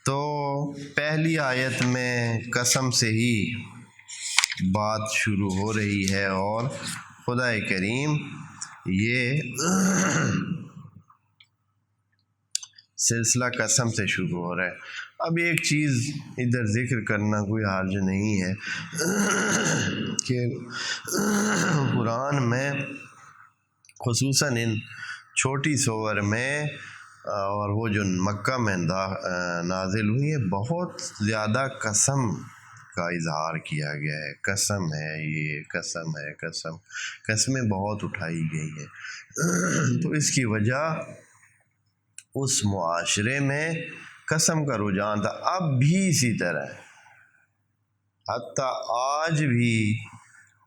تو پہلی آیت میں قسم سے ہی بات شروع ہو رہی ہے اور خدا کریم یہ سلسلہ قسم سے شروع ہو رہا ہے۔ اب ایک چیز ادھر ذکر کرنا کوئی حرج نہیں ہے کہ قرآن میں خصوصاً ان چھوٹی سور میں اور وہ جو مکہ میں نازل ہوئی ہے بہت زیادہ قسم کا اظہار کیا گیا ہے۔ قسم ہے، یہ قسم ہے، قسمیں بہت اٹھائی گئی ہیں۔ تو اس کی وجہ اس معاشرے میں قسم کا رجحان تھا، اب بھی اسی طرح ہے۔ حتیٰ آج بھی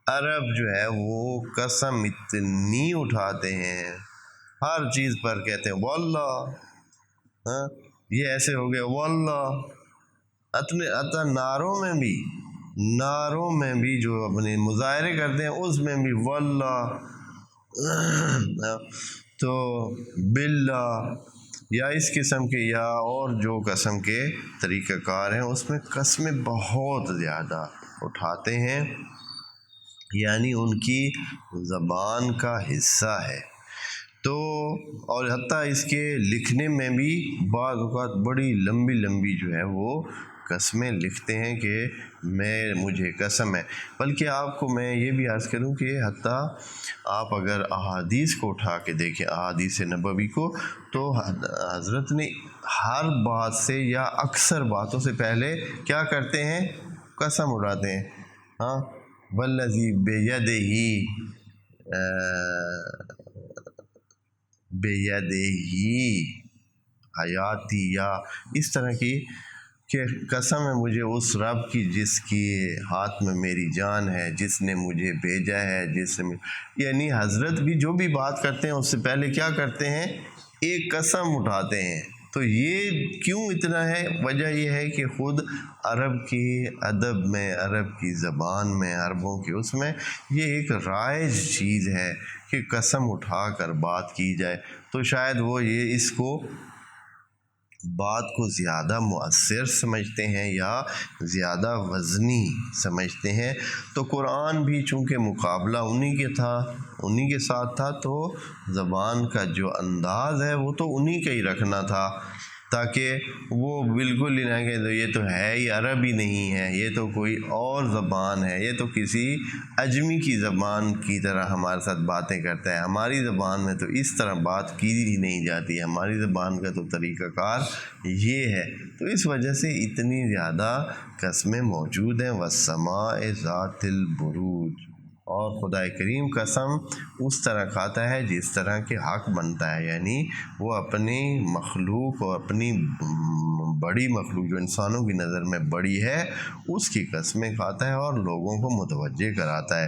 عرب جو ہے وہ قسم اتنی اٹھاتے ہیں، ہر چیز پر کہتے ہیں واللہ، یہ ایسے ہو گیا واللہ، حتیٰ نعروں میں بھی جو اپنے مظاہرے کرتے ہیں اس میں بھی واللہ، تو باللہ یا اس قسم کے یا اور جو قسم کے طریقہ کار ہیں اس میں قسمیں بہت زیادہ اٹھاتے ہیں، یعنی ان کی زبان کا حصہ ہے۔ تو اور حتیٰ اس کے لکھنے میں بھی بعض اوقات بڑی لمبی جو ہے وہ قسمیں لکھتے ہیں کہ مجھے قسم ہے۔ بلکہ آپ کو میں یہ بھی عرض کروں کہ حتیٰ آپ اگر احادیث کو اٹھا کے دیکھیں، احادیث نبوی کو، تو حضرت نے ہر بات سے یا اکثر باتوں سے پہلے کیا کرتے ہیں؟ قسم اٹھاتے ہیں۔ ہاں، والذی بیدہ حیاتی، یا اس طرح کی کہ قسم ہے مجھے اس رب کی جس کی ہاتھ میں میری جان ہے، جس نے مجھے بھیجا ہے، یعنی حضرت بھی جو بھی بات کرتے ہیں اس سے پہلے کیا کرتے ہیں؟ ایک قسم اٹھاتے ہیں۔ تو یہ کیوں اتنا ہے؟ وجہ یہ ہے کہ خود عرب کی ادب میں، عرب کی زبان میں، عربوں کی اس میں یہ ایک رائج چیز ہے کہ قسم اٹھا کر بات کی جائے، تو شاید وہ یہ اس کو بات کو زیادہ مؤثر سمجھتے ہیں یا زیادہ وزنی سمجھتے ہیں۔ تو قرآن بھی چونکہ مقابلہ انہی کے ساتھ تھا، تو زبان کا جو انداز ہے وہ تو انہی کا ہی رکھنا تھا، تاکہ وہ بالکل ہی نہ کہ یہ تو ہے ہی عربی نہیں ہے، یہ تو کوئی اور زبان ہے، یہ تو کسی اجمی کی زبان کی طرح ہمارے ساتھ باتیں کرتا ہے، ہماری زبان میں تو اس طرح بات کی ہی نہیں جاتی ہے، ہماری زبان کا تو طریقہ کار یہ ہے۔ تو اس وجہ سے اتنی زیادہ قسمیں موجود ہیں۔ والسماء ذات البروج، اور خدا کریم قسم اس طرح کھاتا ہے جس طرح کے حق بنتا ہے، یعنی وہ اپنی مخلوق اور اپنی بڑی مخلوق جو انسانوں کی نظر میں بڑی ہے اس کی قسمیں کھاتا ہے اور لوگوں کو متوجہ کراتا ہے۔